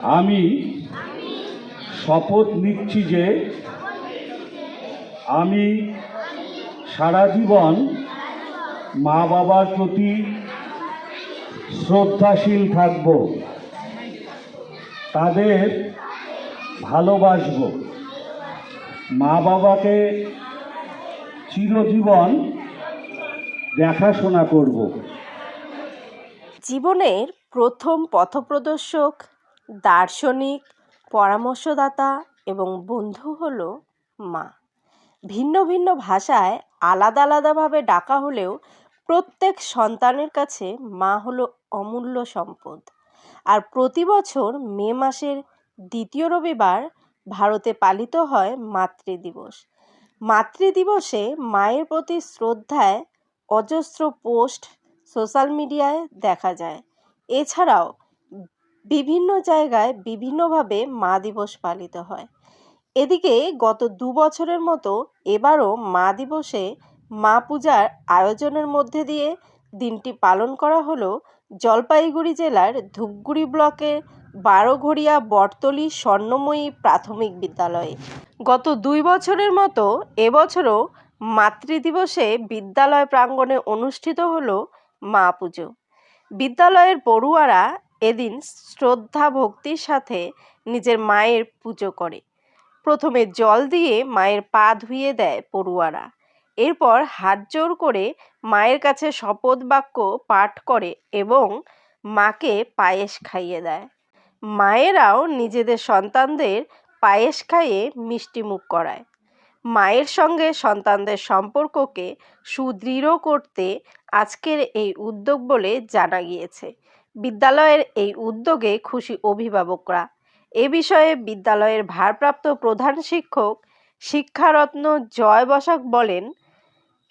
আমি শপথ নিচ্ছি যে আমি সারা জীবন মা বাবার প্রতি শ্রদ্ধাশীল থাকব, তাদের ভালোবাসব, মা বাবাকে চিরজীবন দেখাশোনা করব। জীবনের প্রথম পথপ্রদর্শক, দার্শনিক, পরামর্শদাতা এবং বন্ধু হলো মা। ভিন্ন ভিন্ন ভাষায় আলাদা আলাদাভাবে ডাকা হলেও প্রত্যেক সন্তানের কাছে মা হলো অমূল্য সম্পদ। আর প্রতি বছর মে মাসের দ্বিতীয় রবিবার ভারতে পালিত হয় মাতৃদিবস। মাতৃদিবসে মায়ের প্রতি শ্রদ্ধায় অজস্র পোস্ট সোশ্যাল মিডিয়ায় দেখা যায়। এছাড়াও বিভিন্ন জায়গায় বিভিন্নভাবে মা দিবস পালিত হয়। এদিকে গত 2 বছরের মতো এবারও মা দিবসে মা পূজার আয়োজনের মধ্যে দিয়ে দিনটি পালন করা হলো জলপাইগুড়ি জেলার ধূপগুড়ি ব্লকের বারোঘড়িয়া বটতলী স্বর্ণময়ী প্রাথমিক বিদ্যালয়ে। গত 2 বছরের মতো এবছরও মাতৃদিবসে বিদ্যালয় প্রাঙ্গণে অনুষ্ঠিত হলো মা পুজো। বিদ্যালয়ের পড়ুয়ারা এদিন শ্রদ্ধা ভক্তির সাথে নিজের মায়ের পুজো করে। প্রথমে জল দিয়ে মায়ের পা ধুইয়ে দেয় পড়ুয়ারা, এরপর হাত জোড় করে মায়ের কাছে শপথ বাক্য পাঠ করে এবং মাকে পায়েস খাইয়ে দেয়। মায়েরাও নিজেদের সন্তানদের পায়েস খাইয়ে মিষ্টিমুখ করায়। মায়ের সঙ্গে সন্তানদের সম্পর্ককে সুদৃঢ় করতে আজকের এই উদ্যোগ বলে জানা গিয়েছে। বিদ্যালয়ের এই উদ্যোগে খুশি অভিভাবকরা। এ বিষয়ে বিদ্যালয়ের ভারপ্রাপ্ত প্রধান শিক্ষক শিক্ষারত্ন জয় বসাক বলেন,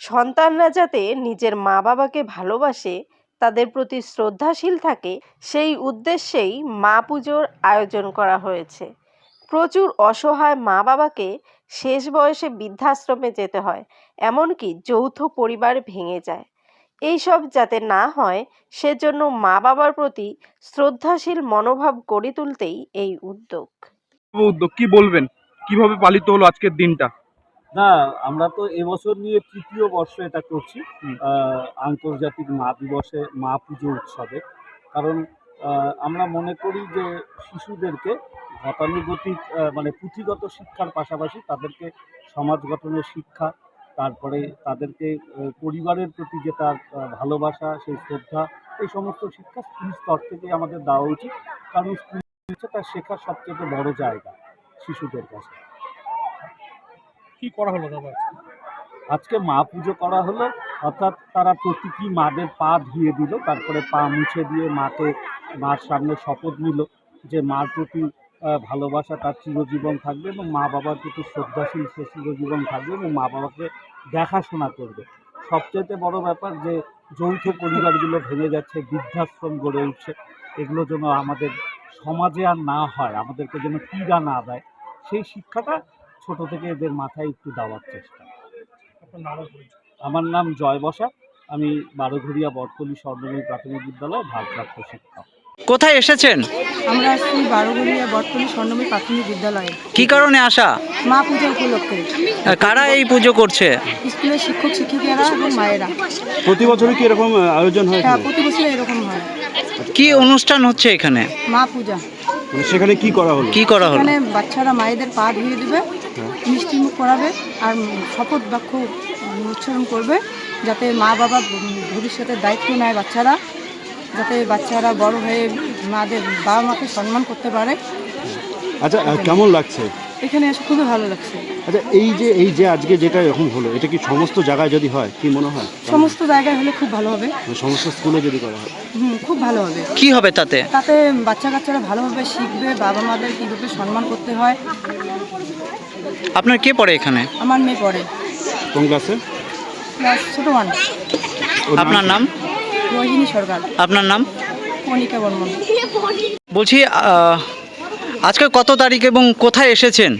সন্তানরা যাতে নিজের মা বাবাকে ভালোবাসে, তাদের প্রতি শ্রদ্ধাশীল থাকে, সেই উদ্দেশ্যেই মা পুজোর আয়োজন করা হয়েছে। প্রচুর অসহায় মা বাবাকে শেষ বয়সে বৃদ্ধাশ্রমে যেতে হয়, এমনকি যৌথ পরিবার ভেঙে যায়। এইসব যাতে না হয় সেজন্য মা বাবার প্রতি শ্রদ্ধাশীল মনোভাব গড়ে তুলতেই এই উদ্যোগ। কি বলবেন, কিভাবে পালিত হলো আজকের দিনটা? না, আমরা তো এবছর নিয়ে 3য় বর্ষ এটা করছি আন্তর্জাতিক মা দিবসে মা পুজো উৎসবে। কারণ আমরা মনে করি যে শিশুদেরকে গতানুগতিক মানে পুঁথিগত শিক্ষার পাশাপাশি তাদেরকে সমাজ গঠনের শিক্ষা, তারপরে তাদেরকে পরিবারের প্রতি যে তার ভালোবাসা, সেই শ্রদ্ধা, এই সমস্ত শিক্ষা স্কুল স্তর থেকে আমাদের দেওয়া উচিত। কারণ স্কুল হচ্ছে তার শেখার সবচেয়ে বড় জায়গা শিশুদের কাছে। কি করা হলো দাদা? আজকে মা পুজো করা হলো, অর্থাৎ তারা প্রতীকী মাদের পা ধুয়ে দিল, তারপরে পা মুছে দিয়ে মার সামনে শপথ নিল যে মার প্রতি ভালোবাসা তার চিরজীবন থাকবে এবং মা বাবার প্রতি শ্রদ্ধাশীল সে চিরজীবন থাকবে এবং মা বাবাকে দেখাশোনা করবে। সবচেয়ে বড় ব্যাপার যে যৌথ পরিবারগুলো ভেঙে যাচ্ছে, বৃদ্ধাশ্রম গড়ে উঠছে, এগুলো যেন আমাদের সমাজে আর না হয়, আমাদেরকে যেন পীড়া না দেয়, সেই শিক্ষাটা ছোট থেকে এদের মাথায় একটু দেওয়ার চেষ্টা। আমার নাম জয় বসাক, আমি বারোঘড়িয়া বটতলী স্বর্ণময়ী প্রাথমিক বিদ্যালয় ভারপ্রাপ্ত শিক্ষক। কোথায় এসেছেন? আমরা আসছি বারোঘড়িয়া বটতলী স্বর্ণময়ী প্রাথমিক বিদ্যালয়ে। কি কারণে আসা? মা পূজা উপলক্ষে। কারা এই পুজো করছে? স্কুলের শিক্ষক শিক্ষিকারা এবং মায়েরা। প্রতি বছরই কি এরকম আয়োজন হয়? হ্যাঁ, প্রতি বছর এরকম হয়। কি অনুষ্ঠান হচ্ছে এখানে? মা পূজা। মানে সেখানে কি করা হলো? কি করা হলো? এখানে বাচ্চারা মায়েদের পা ধুয়ে দেবে, মিষ্টিমুখ করাবে আর শপথ বাক্য উচ্চারণ করবে, যাতে মা বাবা ভবিষ্যতের দায়িত্ব নেয় বাচ্চারা, যাতে বাচ্চারা বড় হয়ে মাদের বাবা মাকে সম্মান করতে পারে। আচ্ছা, কেমন লাগছে এখানে এসে খুবই ভালো লাগছে। আচ্ছা, এই যে আজকে যেটা এরকম হলো, এটা কি সমস্ত জায়গায় যদি হয় কি মনে হয়? সমস্ত জায়গায় হলে খুব ভালো হবে। সমস্ত স্কুলে যদি করা হয় খুব ভালো হবে। কি হবে তাতে? তাতে বাচ্চা কাচ্চারা ভালোভাবে শিখবে বাবা মাদের কীভাবে সম্মান করতে হয়। আপনার কে পড়ে এখানে? আমার মেয়ে পড়ে কোন ক্লাসে? ক্লাস ছোট 1। আপনার নাম? রোহিণী সরকার। আপনার নাম? কণিকা বর্মন। বলছি আজকে কত তারিখ এবং কোথায় এসেছেন?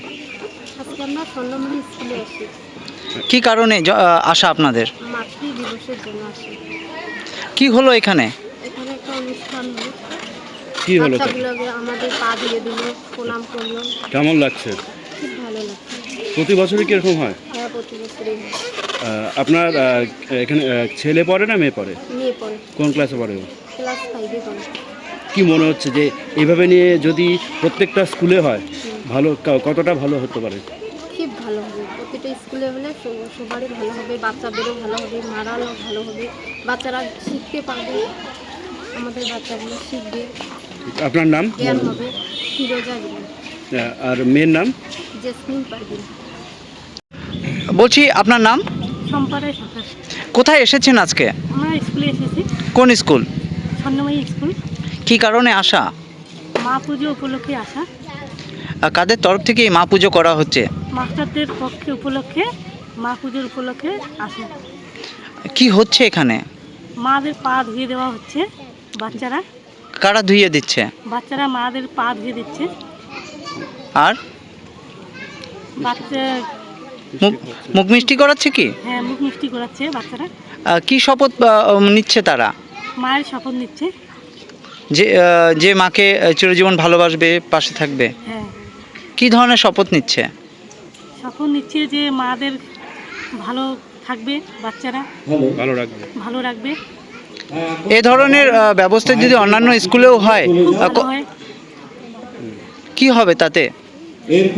আজকে আমরা স্বর্ণময়ী স্কুলে আসি। কি কারণে আসা আপনাদের? মাতৃ দিবসের জন্য আসি। কি হলো এখানে? এখানে একটা অনুষ্ঠান হলো, কি হলো? বাচ্চাগুলোকে আমাদের পা দিয়ে দিল, প্রণাম করলো, কেমন লাগছে? খুব ভালো লাগছে। প্রতি বছরই কি এরকম হয়? হ্যাঁ, প্রতি বছরই হয়। আপনার এখানে ছেলে পড়ে না মেয়ে পড়ে? মেয়ে পড়ে, কোন ক্লাসে পড়ে ও? ক্লাস 5-এ পড়ে। কি মনে হচ্ছে যে এইভাবে নিয়ে যদি প্রত্যেকটা স্কুলে হয় ভালো, কতটা ভালো হতে পারে? খুব ভালো হবে, প্রতিটা স্কুলে হলে সবারই ভালো হবে, বাচ্চাদেরও ভালো হবে, মারাও ভালো হবে, বাচ্চারা শিখতে পারবে, আমাদের বাচ্চাগুলো শিখবে, আপনার নাম জ্ঞান হবে। ফিরোজা বিবি, আর মেয়ের নাম? জেসমিন পারভিন। বলছি আপনার নাম? সম্পাদক সরকার। কোথায় এসেছেন আজকে? আমরা স্কুলে এসেছি, কোন স্কুল? স্বর্ণময়ী স্কুল। কি কারণে আসা? মা পুজো উপলক্ষে আসা, কাদের তরফ থেকে এই মা পুজো করা হচ্ছে? মাস্টারদের পক্ষে উপলক্ষে, মা পুজোর উপলক্ষে আসা। কি হচ্ছে এখানে? মাদের পা ধুয়ে দেওয়া হচ্ছে, বাচ্চারা কারা ধুইয়ে দিচ্ছে? বাচ্চারা মাদের পা ধুয়ে দিচ্ছে। আর বাচ্চা মুখ মিষ্টি করাচ্ছে কি? হ্যাঁ, মুখ মিষ্টি করাচ্ছে বাচ্চারা, কি শপথ নিচ্ছে তারা? মায়ের শপথ নিচ্ছে। যে মাকে চিরজীবন ভালোবাসবে, পাশে থাকবে। হ্যাঁ, কি ধরনের শপথ নিচ্ছে? শপথ নিচ্ছে যে মাদের ভালো থাকবে, বাচ্চারা ভালো রাখবে। ভালো রাখবে। এ ধরনের ব্যবস্থা যদি অন্যান্য স্কুলেও হয়, ভালো হয়, কি হবে তাতে?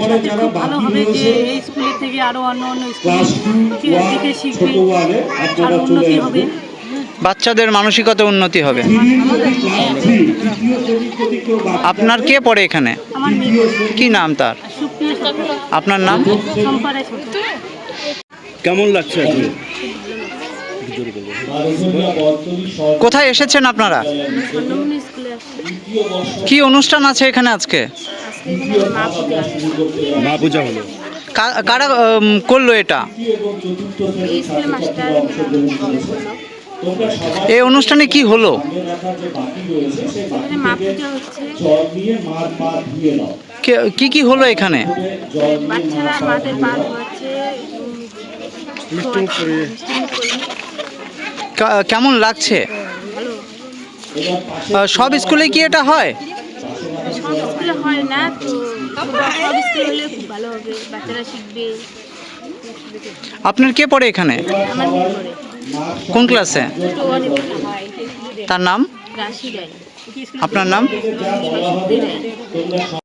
তাতে খুব ভালো হবে যে এই স্কুলের থেকে আরও অন্য অন্য স্কুলে দেখে শিখবে, আরও উন্নতি হবে। বাচ্চাদের মানসিকতা উন্নতি হবে। আপনার কে পড়ে এখানে? আমার মেয়ে কি নাম তার? সুপ্রিয়া সরকার, আপনার নাম? সম্পাদক সরকার। কেমন লাগছে আজকে? কোথায় এসেছেন আপনারা? স্বর্ণমণি স্কুলে আসছে, কি অনুষ্ঠান আছে এখানে আজকে? আজকে এখানে মা পুজো আসছে। মা পূজা হলো। কারা করলো এটা? এই স্কুলের মাস্টার করলো। এই অনুষ্ঠানে কি হলো? এখানে মা পুজো হচ্ছে, কি কি হলো এখানে? বাচ্চারা মাদের পা ধোয়াচ্ছে, মিষ্টি করে। কেমন লাগছে? ভালো। সব স্কুলে কি এটা হয়? সব স্কুলে হয় না তো, সব স্কুলে হলে খুব ভালো হবে, বাচ্চারা শিখবে। আপনার কে পড়ে এখানে? আমার মেয়ে করে কোন ক্লাসে? ছোটো অনেক হয়, তার নাম? রাশি রায়, আপনার নাম? সরস্বতী রায়।